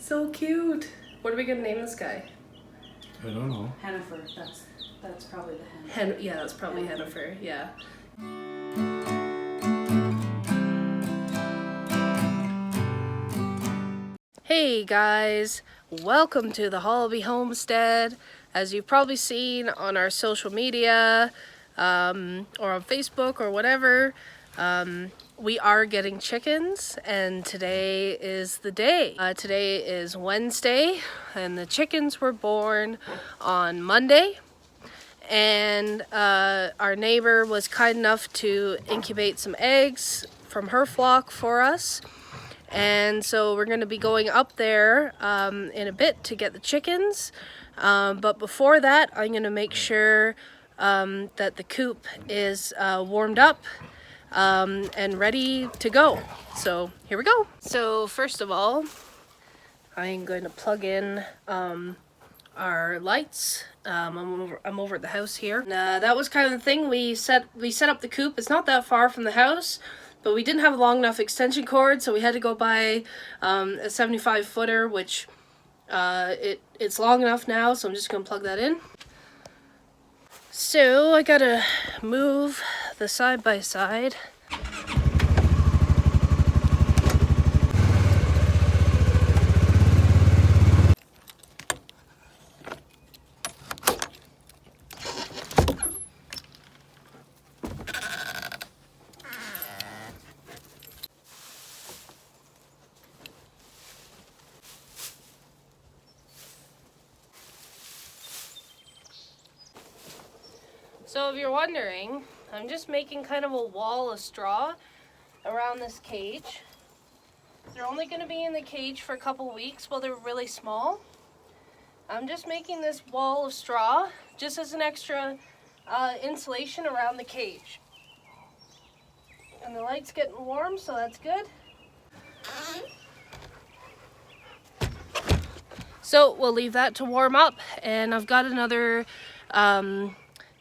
So cute. What are we gonna name this guy? I don't know. Hennifer. That's probably the hen. Yeah, that's probably Hennifer. Yeah. Hey guys, welcome to the Hollabbey Homestead. As you've probably seen on our social media or on Facebook or whatever, we are getting chickens, and today is the day. Today is Wednesday, and the chickens were born on Monday. And our neighbor was kind enough to incubate some eggs from her flock for us. And so we're going to be going up there in a bit to get the chickens. But before that, I'm going to make sure that the coop is warmed up and ready to go. So here we go. So first of all, I'm going to plug in our lights. I'm over at the house here. And, that was kind of the thing. We set up the coop. It's not that far from the house, but we didn't have a long enough extension cord, so we had to go buy a 75 footer, which it's long enough now, so I'm just gonna plug that in. So I gotta move the side-by-side. So if you're wondering, I'm just making kind of a wall of straw around this cage. They're only going to be in the cage for a couple weeks while they're really small. I'm just making this wall of straw just as an extra insulation around the cage. And the light's getting warm, so that's good. So we'll leave that to warm up, and I've got another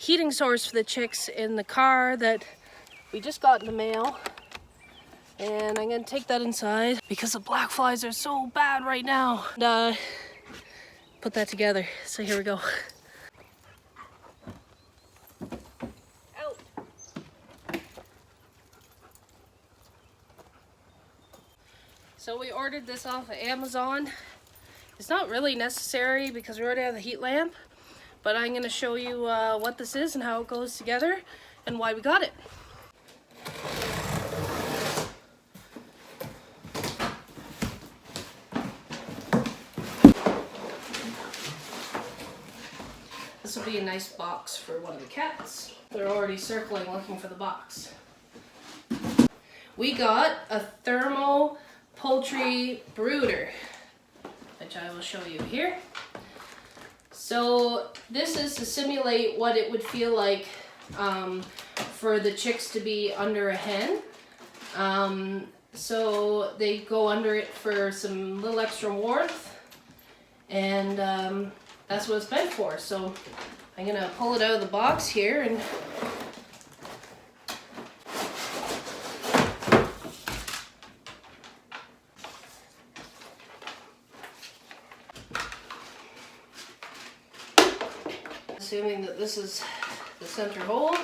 heating source for the chicks in the car that we just got in the mail, and I'm gonna take that inside because the black flies are so bad right now, and put that together. So here we go. Out. So we ordered this off of Amazon. It's not really necessary because we already have the heat lamp, but I'm going to show you what this is and how it goes together and why we got it. This will be a nice box for one of the cats. They're already circling looking for the box. We got a Thermo Poultry Brooder, which I will show you here. So this is to simulate what it would feel like for the chicks to be under a hen. So they go under it for some little extra warmth, and that's what it's meant for. So I'm gonna pull it out of the box here and assuming that this is the center hole.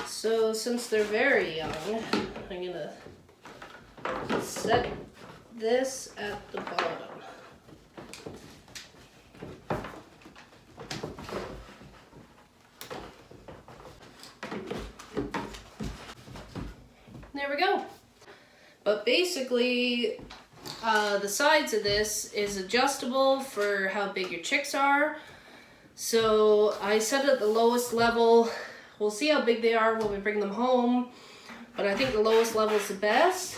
So since they're very young, I'm gonna set this at the bottom. There we go. But basically, the sides of this is adjustable for how big your chicks are. So I set it at the lowest level. We'll see how big they are when we bring them home, but I think the lowest level is the best.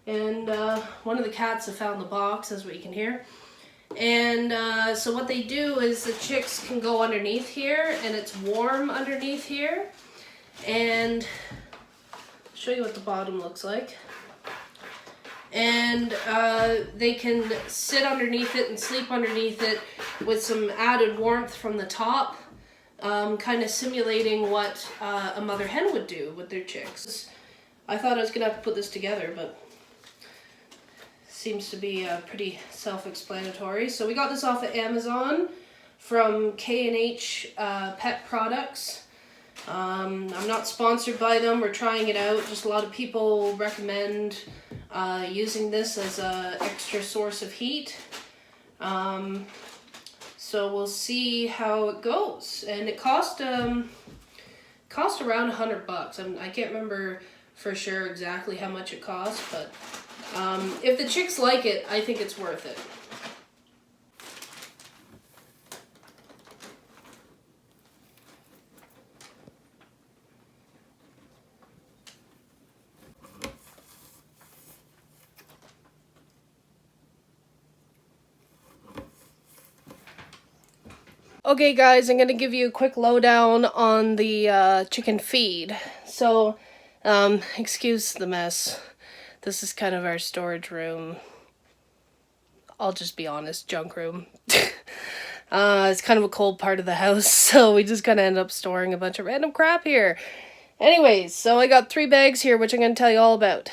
And one of the cats have found the box, that's what you can hear. And so what they do is the chicks can go underneath here, and it's warm underneath here. And I'll show you what the bottom looks like. And they can sit underneath it and sleep underneath it with some added warmth from the top, kind of simulating what a mother hen would do with their chicks. I thought I was gonna have to put this together, but seems to be pretty self-explanatory. So we got this off of Amazon from K&H Pet Products. I'm not sponsored by them. We're trying it out. Just a lot of people recommend using this as an extra source of heat. So we'll see how it goes. And it cost around $100. I can't remember for sure exactly how much it cost, but if the chicks like it, I think it's worth it. Okay guys, I'm going to give you a quick lowdown on the chicken feed. So, excuse the mess. This is kind of our storage room. I'll just be honest, junk room. It's kind of a cold part of the house, so we just kind of end up storing a bunch of random crap here. Anyways, so I got 3 bags here, which I'm going to tell you all about.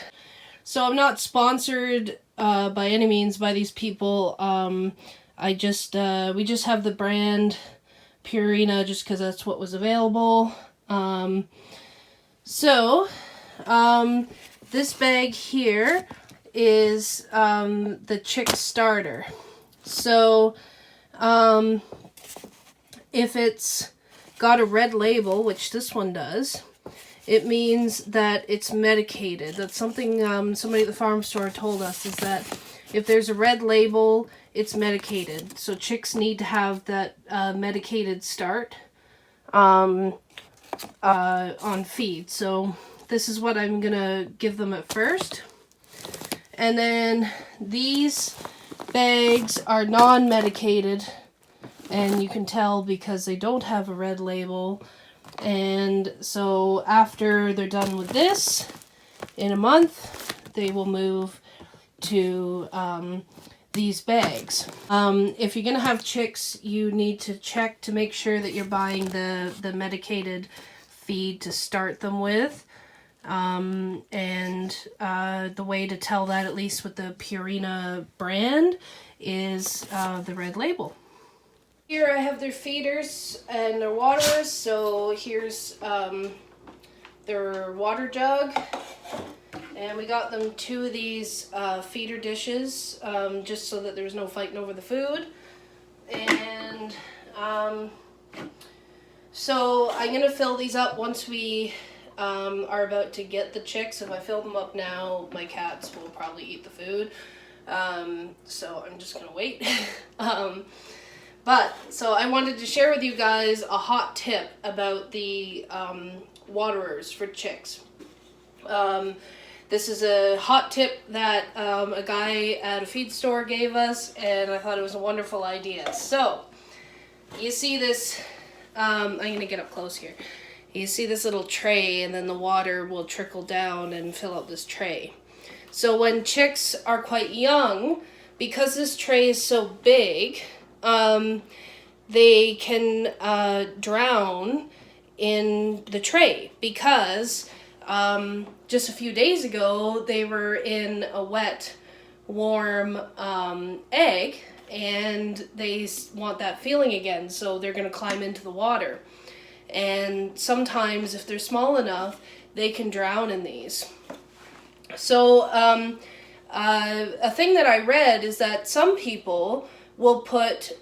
So I'm not sponsored by any means by these people. We just have the brand Purina just because that's what was available. This bag here is the chick starter. So if it's got a red label, which this one does, it means that it's medicated. That's something somebody at the farm store told us, is that if there's a red label, it's medicated. So chicks need to have that medicated start on feed. So this is what I'm gonna give them at first. And then these bags are non-medicated, and you can tell because they don't have a red label. And so after they're done with this, in a month, they will move to these bags. If you're gonna have chicks, you need to check to make sure that you're buying the medicated feed to start them with. The way to tell that, at least with the Purina brand, is the red label. Here I have their feeders and their waterers. So here's their water jug. And we got them 2 of these feeder dishes, just so that there's no fighting over the food. And so I'm going to fill these up once we are about to get the chicks. If I fill them up now, my cats will probably eat the food. So I'm just going to wait. So I wanted to share with you guys a hot tip about the waterers for chicks. This is a hot tip that a guy at a feed store gave us, and I thought it was a wonderful idea. So, you see this, I'm going to get up close here. You see this little tray, and then the water will trickle down and fill up this tray. So when chicks are quite young, because this tray is so big, they can drown in the tray, because just a few days ago they were in a wet, warm egg, and they want that feeling again, so they're going to climb into the water. And sometimes, if they're small enough, they can drown in these. So a thing that I read is that some people will put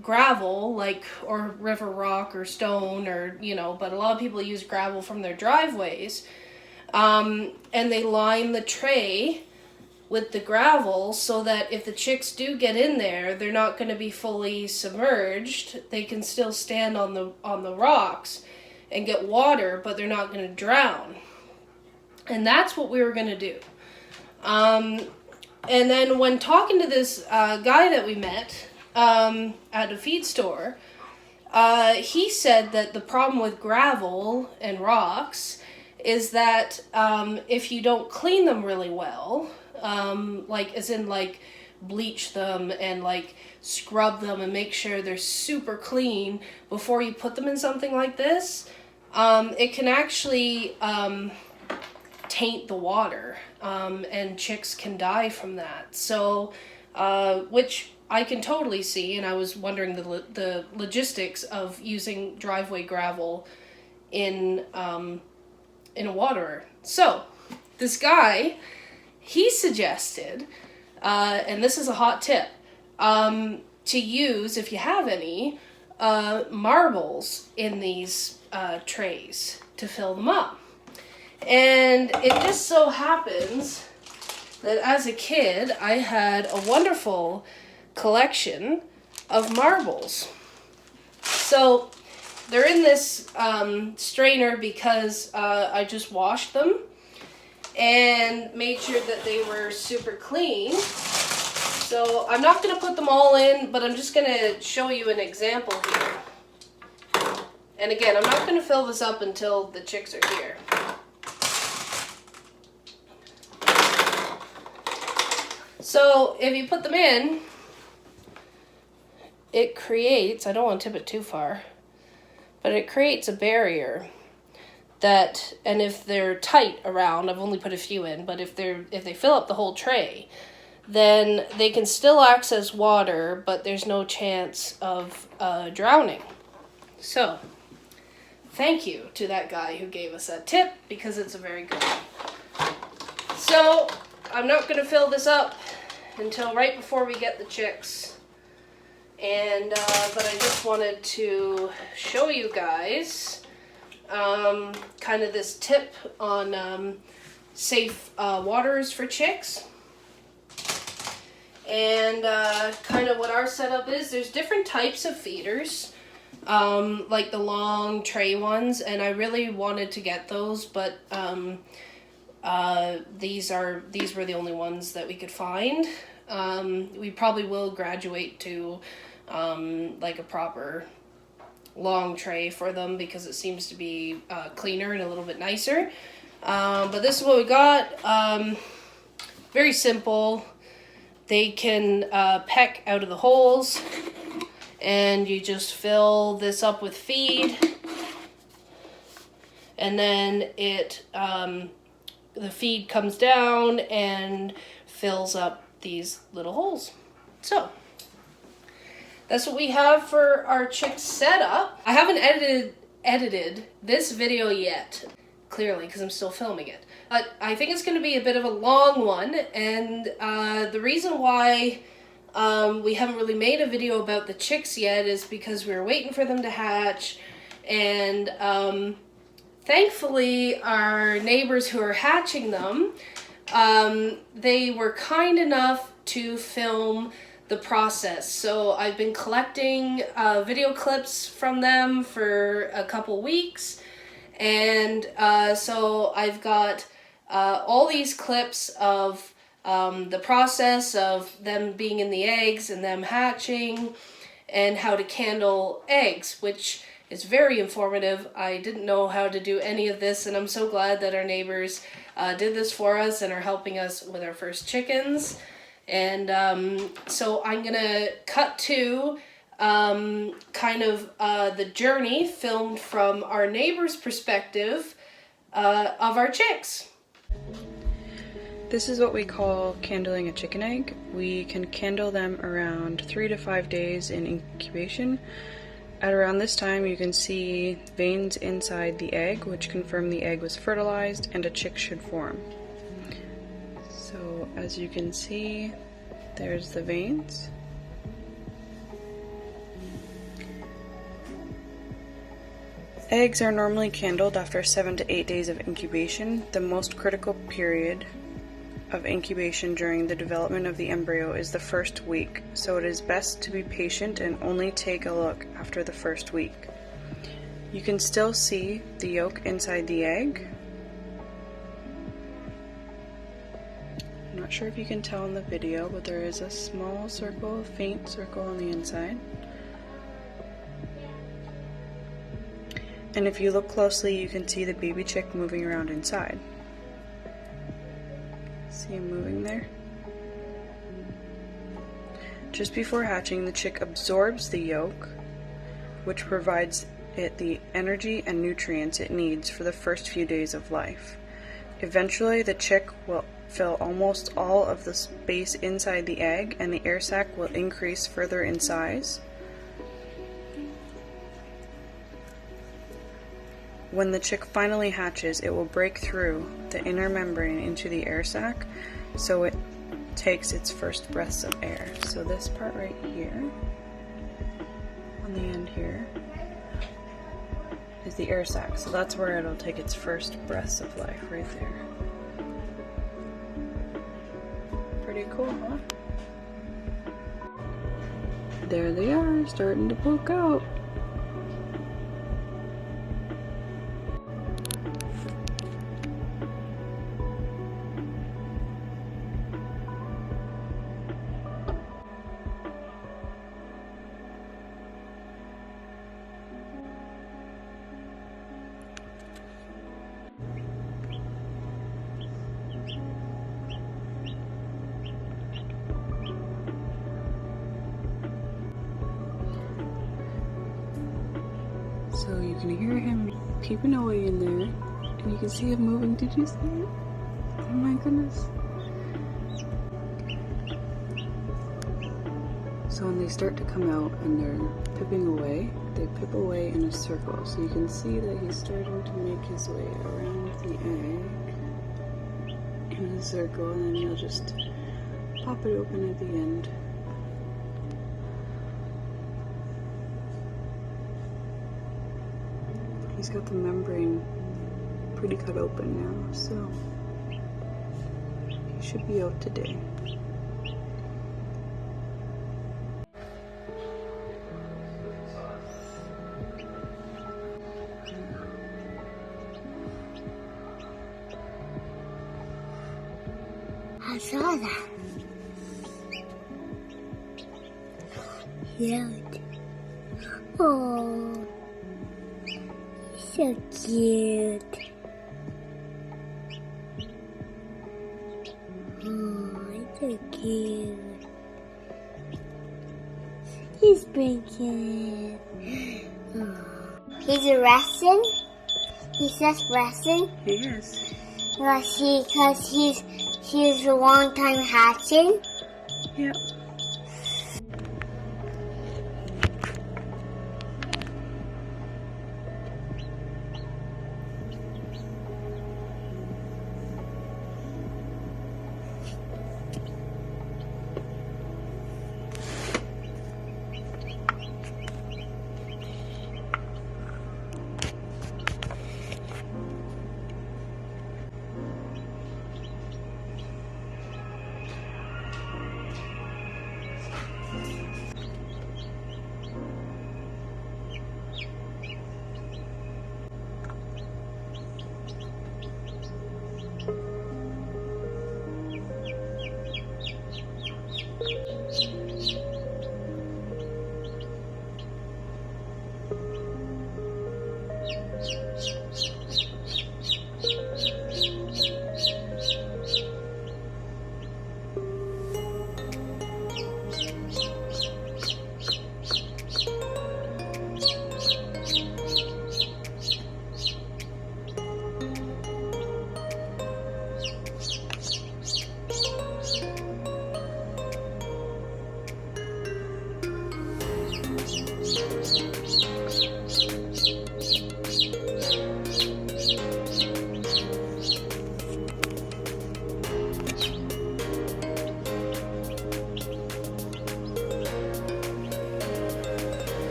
gravel, or river rock or stone, or but a lot of people use gravel from their driveways, and they line the tray with the gravel so that if the chicks do get in there, they're not going to be fully submerged. They can still stand on the rocks and get water, but they're not going to drown. And that's what we were going to do. And then when talking to this guy that we met at a feed store, he said that the problem with gravel and rocks is that if you don't clean them really well, bleach them and scrub them and make sure they're super clean before you put them in something like this, it can actually taint the water, and chicks can die from that. So, which I can totally see, and I was wondering the logistics of using driveway gravel in a waterer. So, this guy, he suggested, and this is a hot tip, to use, if you have any, marbles in these trays to fill them up. And it just so happens that as a kid, I had a wonderful collection of marbles. So they're in this strainer because I just washed them and made sure that they were super clean. So I'm not going to put them all in, but I'm just going to show you an example here. And again, I'm not going to fill this up until the chicks are here. So if you put them in, it creates, I don't want to tip it too far, but it creates a barrier that, and if they're tight around, I've only put a few in, but if they fill up the whole tray, then they can still access water, but there's no chance of drowning. So, thank you to that guy who gave us that tip, because it's a very good one. So, I'm not going to fill this up until right before we get the chicks. And, but I just wanted to show you guys kind of this tip on safe waters for chicks. And kind of what our setup is. There's different types of feeders, like the long tray ones, and I really wanted to get those, but these were the only ones that we could find. We probably will graduate to like a proper long tray for them, because it seems to be cleaner and a little bit nicer. But this is what we got. Very simple. They can peck out of the holes, and you just fill this up with feed, and then it the feed comes down and fills up these little holes. So that's what we have for our chick setup. I haven't edited this video yet, clearly, because I'm still filming it. But I think it's going to be a bit of a long one, and the reason why we haven't really made a video about the chicks yet is because we were waiting for them to hatch, and thankfully our neighbors who are hatching them, they were kind enough to film the process. So I've been collecting video clips from them for a couple weeks, and so I've got all these clips of the process of them being in the eggs and them hatching, and how to candle eggs, which is very informative. I didn't know how to do any of this, and I'm so glad that our neighbors did this for us and are helping us with our first chickens. And so I'm gonna cut to kind of the journey filmed from our neighbor's perspective of our chicks. This is what we call candling a chicken egg. We can candle them around 3 to 5 days in incubation. At around this time, you can see veins inside the egg, which confirm the egg was fertilized and a chick should form. So as you can see, there's the veins. Eggs are normally candled after 7 to 8 days of incubation. The most critical period of incubation during the development of the embryo is the first week, so it is best to be patient and only take a look after the first week. You can still see the yolk inside the egg. I'm not sure if you can tell in the video, but there is a small circle, a faint circle on the inside. And if you look closely, you can see the baby chick moving around inside. See him moving there? Just before hatching, the chick absorbs the yolk, which provides it the energy and nutrients it needs for the first few days of life. Eventually, the chick will fill almost all of the space inside the egg, and the air sac will increase further in size. When the chick finally hatches, it will break through the inner membrane into the air sac, so it takes its first breaths of air. So this part right here, on the end here, is the air sac. So that's where it'll take its first breaths of life, right there. Pretty cool, huh? There they are, starting to poke out. So you can hear him peeping away in there, and you can see him moving. Did you see it? Oh my goodness. So when they start to come out and they're pipping away, they pip away in a circle. So you can see that he's starting to make his way around the egg in a circle, and then he'll just pop it open at the end. He's got the membrane pretty cut open now, so he should be out today. I saw that. Cute. Oh, so cute. Oh, so cute. He's blinking. Oh. He's resting. He's just resting. He is. Because he's a long time hatching. Yep.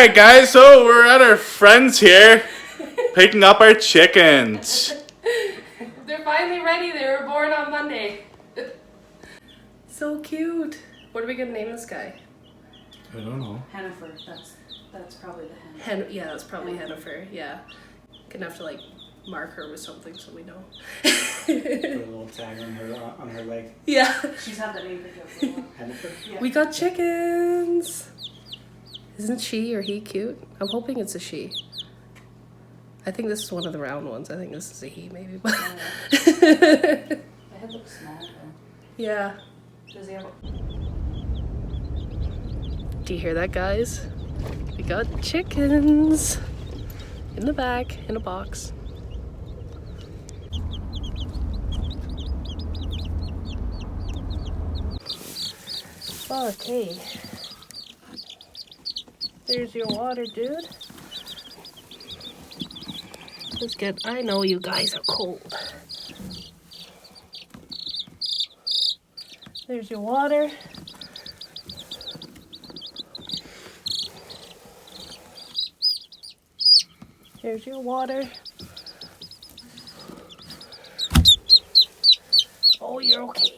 Alright guys, so we're at our friend's here, picking up our chickens. They're finally ready. They were born on Monday. So cute. What are we gonna name this guy? I don't know. Hennifer, that's probably the hen. Yeah, that's probably Hennifer. Yeah. Gonna have to like mark her with something so we know. Put a little tag on her leg. Yeah. She's had that name for a while. Hennifer? Yeah. We got chickens. Isn't she or he cute? I'm hoping it's a she. I think this is one of the round ones. I think this is a he maybe. But The head looks small though. yeah. Does he have Do you hear that, guys? We got chickens in the back in a box. Okay. There's your water, dude. Let's get. I know you guys are cold. There's your water. There's your water. Oh, you're okay.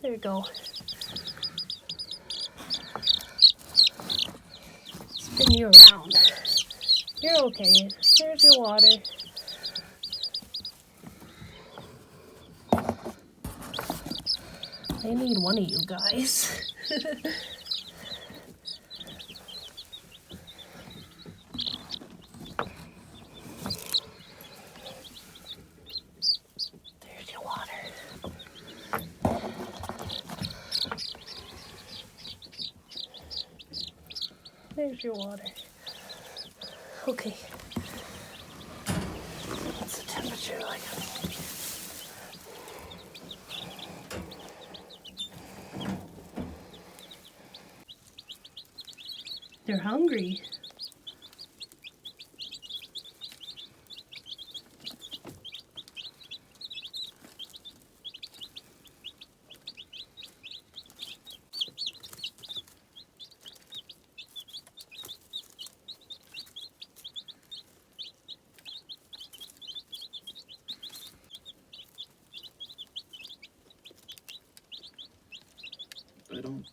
There you go. Spin you around. You're okay. There's your water. I need one of you guys. There's your water. There's your water. Okay. What's the temperature like? They're hungry. I don't